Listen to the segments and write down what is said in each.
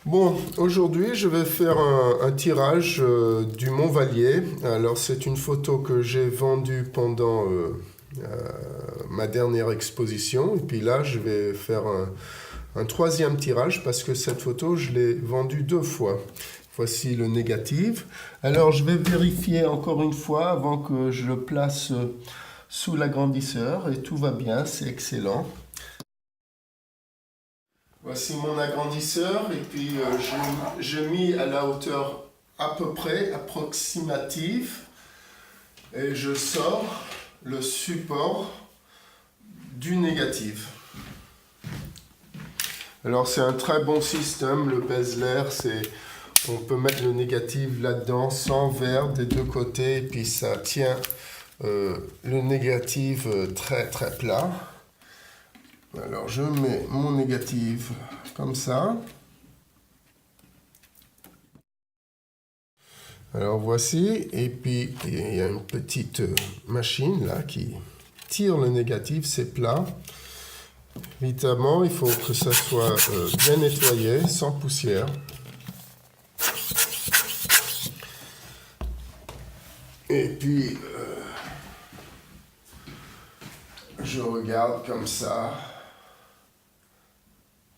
Bon, aujourd'hui, je vais faire un tirage du Mont Vallier. Alors, c'est une photo que j'ai vendue pendant ma dernière exposition. Et puis là, je vais faire un troisième tirage parce que cette photo, je l'ai vendue deux fois. Voici le négatif. Alors, je vais vérifier encore une fois avant que je le place sous l'agrandisseur. Et tout va bien, c'est excellent. Voici mon agrandisseur et puis j'ai mis à la hauteur à peu près approximative et je sors le support du négatif. Alors c'est un très bon système, le Bezler, on peut mettre le négatif là-dedans sans verre des deux côtés et puis ça tient le négatif très très plat. Alors je mets mon négatif comme ça. Alors voici, et puis il y a une petite machine là qui tire le négatif, c'est plat. Évidemment, il faut que ça soit bien nettoyé, sans poussière. Et puis, je regarde comme ça.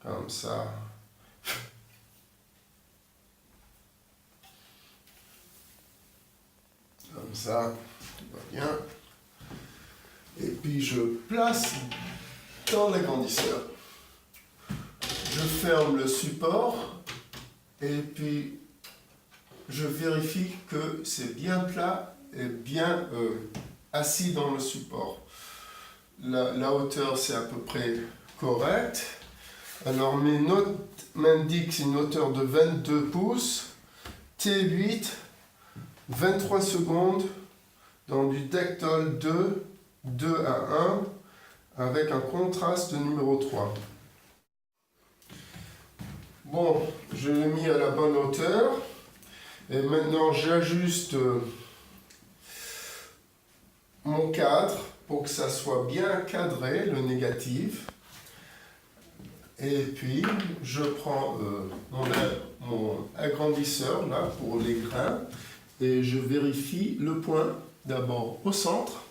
Comme ça. Comme ça, tout va bien. Et puis je place dans l'agrandisseur. Je ferme le support et puis je vérifie que c'est bien plat et bien assis dans le support. La hauteur c'est à peu près correct. Alors mes notes m'indiquent une hauteur de 22 pouces, T8, 23 secondes dans du Dectol 2, 2:1 avec un contraste de numéro 3. Bon, je l'ai mis à la bonne hauteur et maintenant j'ajuste mon cadre pour que ça soit bien cadré, le négatif. Et puis, je prends mon agrandisseur là pour les grains et je vérifie le point d'abord au centre.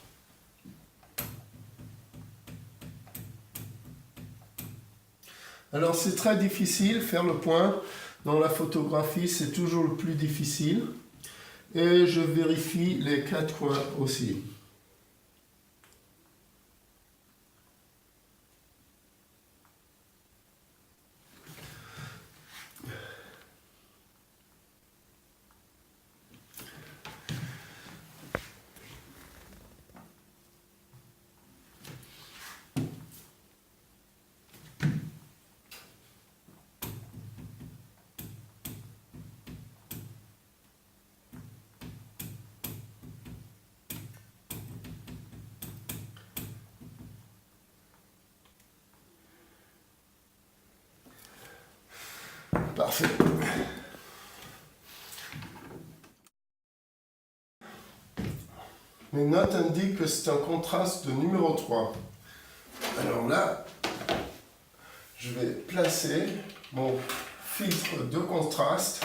Alors, c'est très difficile faire le point. Dans la photographie, c'est toujours le plus difficile. Et je vérifie les quatre coins aussi. Parfait. Mes notes indiquent que c'est un contraste de numéro 3. Alors là, je vais placer mon filtre de contraste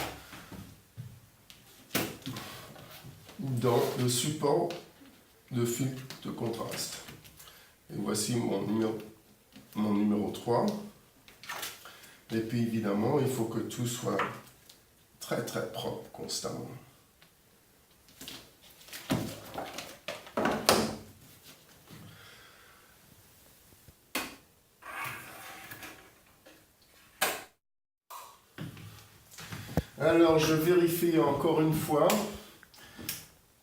dans le support de filtre de contraste. Et voici mon numéro 3. Et puis évidemment, il faut que tout soit très très propre constamment. Alors je vérifie encore une fois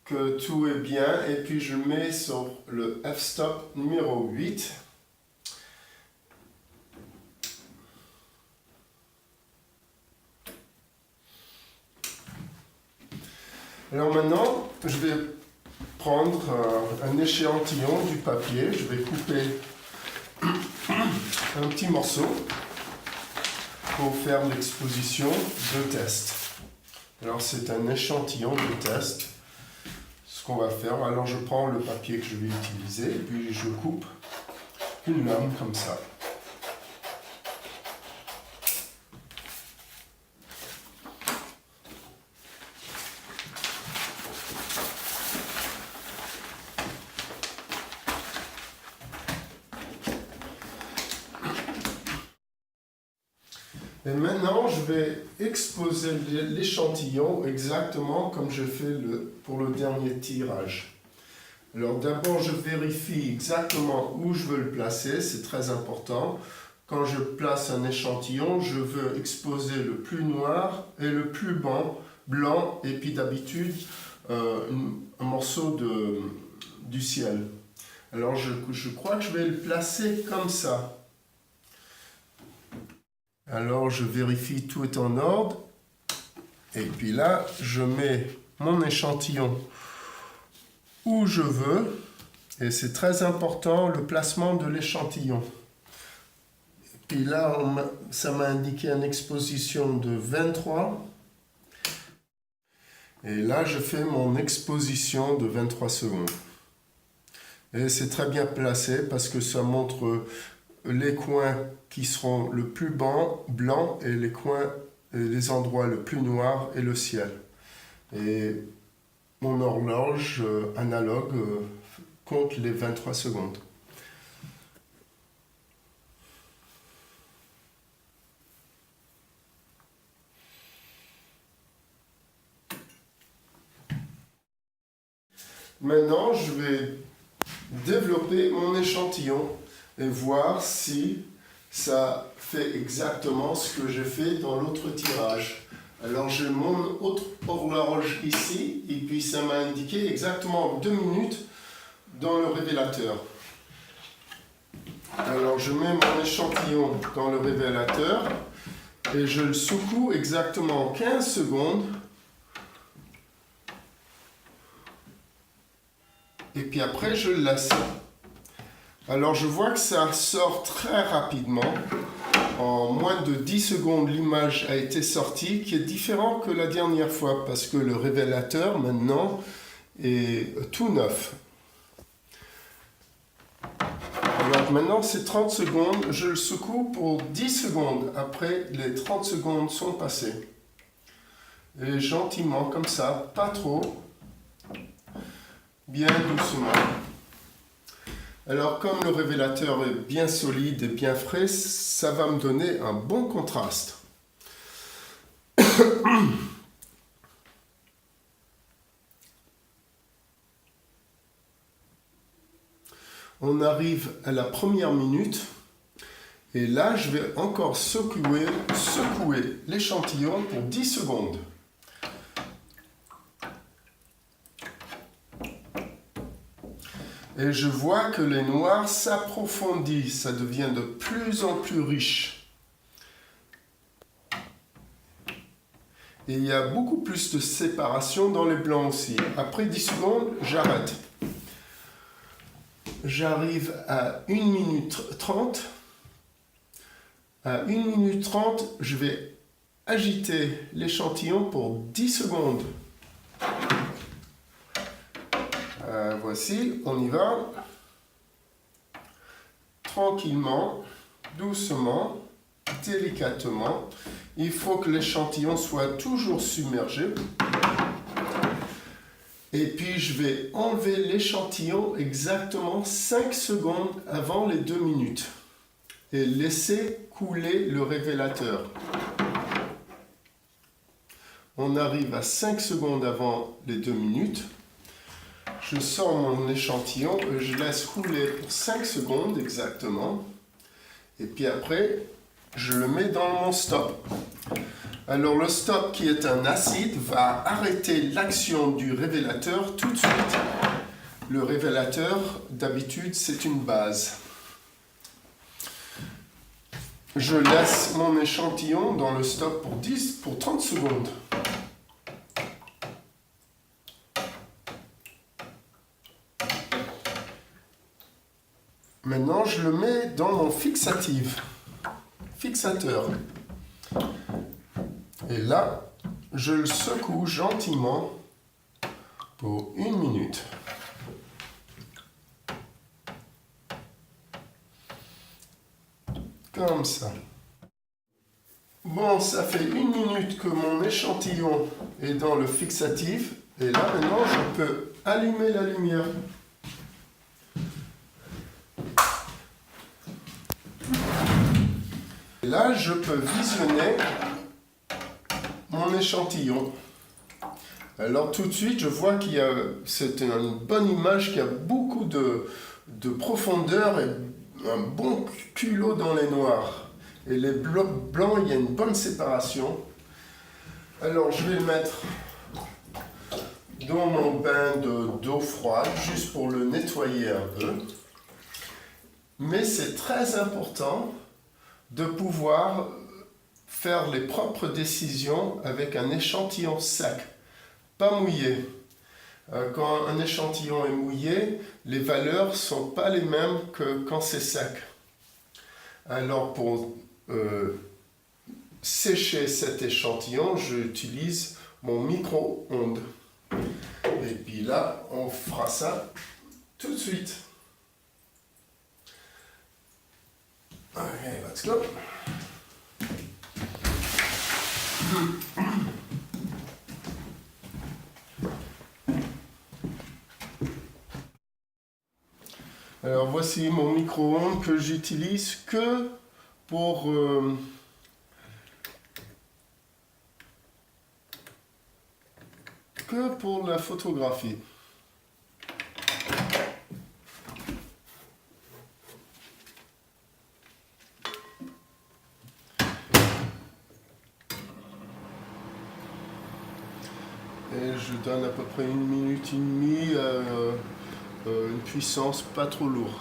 que tout est bien et puis je mets sur le f-stop numéro 8. Alors maintenant, je vais prendre un échantillon du papier, je vais couper un petit morceau pour faire l'exposition de test. Alors c'est un échantillon de test. Ce qu'on va faire, alors je prends le papier que je vais utiliser et puis je coupe une lame comme ça. Et maintenant, je vais exposer l'échantillon exactement comme je fais pour le dernier tirage. Alors d'abord, je vérifie exactement où je veux le placer, c'est très important. Quand je place un échantillon, je veux exposer le plus noir et le plus blanc, et puis d'habitude, un morceau du ciel. Alors je crois que je vais le placer comme ça. Alors je vérifie tout est en ordre. Et puis là, je mets mon échantillon où je veux. Et c'est très important le placement de l'échantillon. Puis là, ça m'a indiqué une exposition de 23. Et là, je fais mon exposition de 23 secondes. Et c'est très bien placé parce que ça montre les coins qui seront le plus blanc et les coins, les endroits le plus noirs et le ciel. Et mon horloge analogue compte les 23 secondes. Maintenant, je vais développer mon échantillon et voir si ça fait exactement ce que j'ai fait dans l'autre tirage. Alors j'ai mon autre horloge ici et puis ça m'a indiqué exactement 2 minutes dans le révélateur. Alors je mets mon échantillon dans le révélateur et je le secoue exactement 15 secondes. Et puis après, je le laisse. Alors, je vois que ça sort très rapidement. En moins de 10 secondes, l'image a été sortie, qui est différent que la dernière fois, parce que le révélateur, maintenant, est tout neuf. Alors, maintenant, c'est 30 secondes. Je le secoue pour 10 secondes. Après, les 30 secondes sont passées. Et gentiment, comme ça, pas trop. Bien doucement. Alors comme le révélateur est bien solide et bien frais, ça va me donner un bon contraste. On arrive à la première minute et là je vais encore secouer l'échantillon pour 10 secondes. Et je vois que les noirs s'approfondissent, ça devient de plus en plus riche. Et il y a beaucoup plus de séparation dans les blancs aussi. Après 10 secondes, j'arrête. J'arrive à 1 minute 30. À 1 minute 30, je vais agiter l'échantillon pour 10 secondes. Voici, on y va. Tranquillement, doucement, délicatement. Il faut que l'échantillon soit toujours submergé. Et puis je vais enlever l'échantillon exactement 5 secondes avant les 2 minutes. Et laisser couler le révélateur. On arrive à 5 secondes avant les 2 minutes. Je sors mon échantillon et je laisse couler pour 5 secondes exactement. Et puis après, je le mets dans mon stop. Alors le stop qui est un acide va arrêter l'action du révélateur tout de suite. Le révélateur, d'habitude, c'est une base. Je laisse mon échantillon dans le stop pour 30 secondes. Maintenant, je le mets dans mon fixateur. Et là, je le secoue gentiment pour 1 minute. Comme ça. Bon, ça fait 1 minute que mon échantillon est dans le fixatif. Et là, maintenant, je peux allumer la lumière. Et là, je peux visionner mon échantillon. Alors tout de suite, je vois qu'il y a, c'est une bonne image, qu'il y a beaucoup de profondeur et un bon culot dans les noirs. Et les blancs, il y a une bonne séparation. Alors je vais le mettre dans mon bain d'eau froide, juste pour le nettoyer un peu. Mais c'est très important de pouvoir faire les propres décisions avec un échantillon sec, pas mouillé. Quand un échantillon est mouillé, les valeurs ne sont pas les mêmes que quand c'est sec. Alors pour sécher cet échantillon, j'utilise mon micro-ondes. Et puis là, on fera ça tout de suite. Okay, let's go. Alors voici mon micro-ondes que j'utilise que pour la photographie. Et je donne à peu près 1 minute et demie, une puissance pas trop lourde.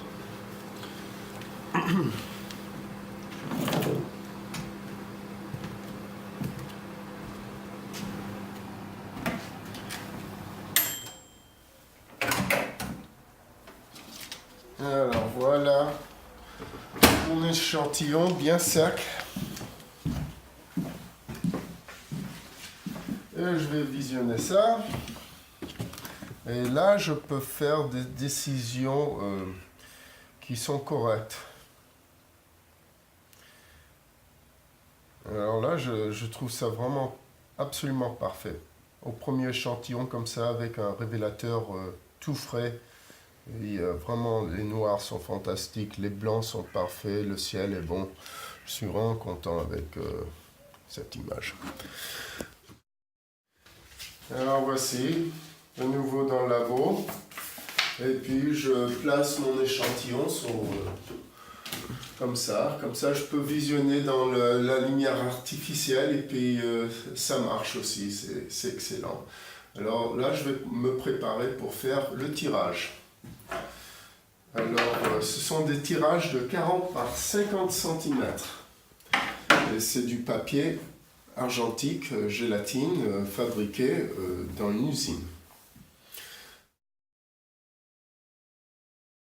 Alors voilà mon échantillon bien sec. Et je vais visionner ça. Et là, je peux faire des décisions qui sont correctes. Alors là, je trouve ça vraiment absolument parfait. Au premier échantillon comme ça, avec un révélateur tout frais. Et, vraiment, les noirs sont fantastiques, les blancs sont parfaits, le ciel est bon. Je suis vraiment content avec cette image. Alors voici, de nouveau dans le labo. Et puis je place mon échantillon comme ça. Comme ça, je peux visionner dans la lumière artificielle et puis ça marche aussi, c'est excellent. Alors là, je vais me préparer pour faire le tirage. Alors, ce sont des tirages de 40 par 50 cm. Et c'est du papier argentique, gélatine, fabriqué dans une usine.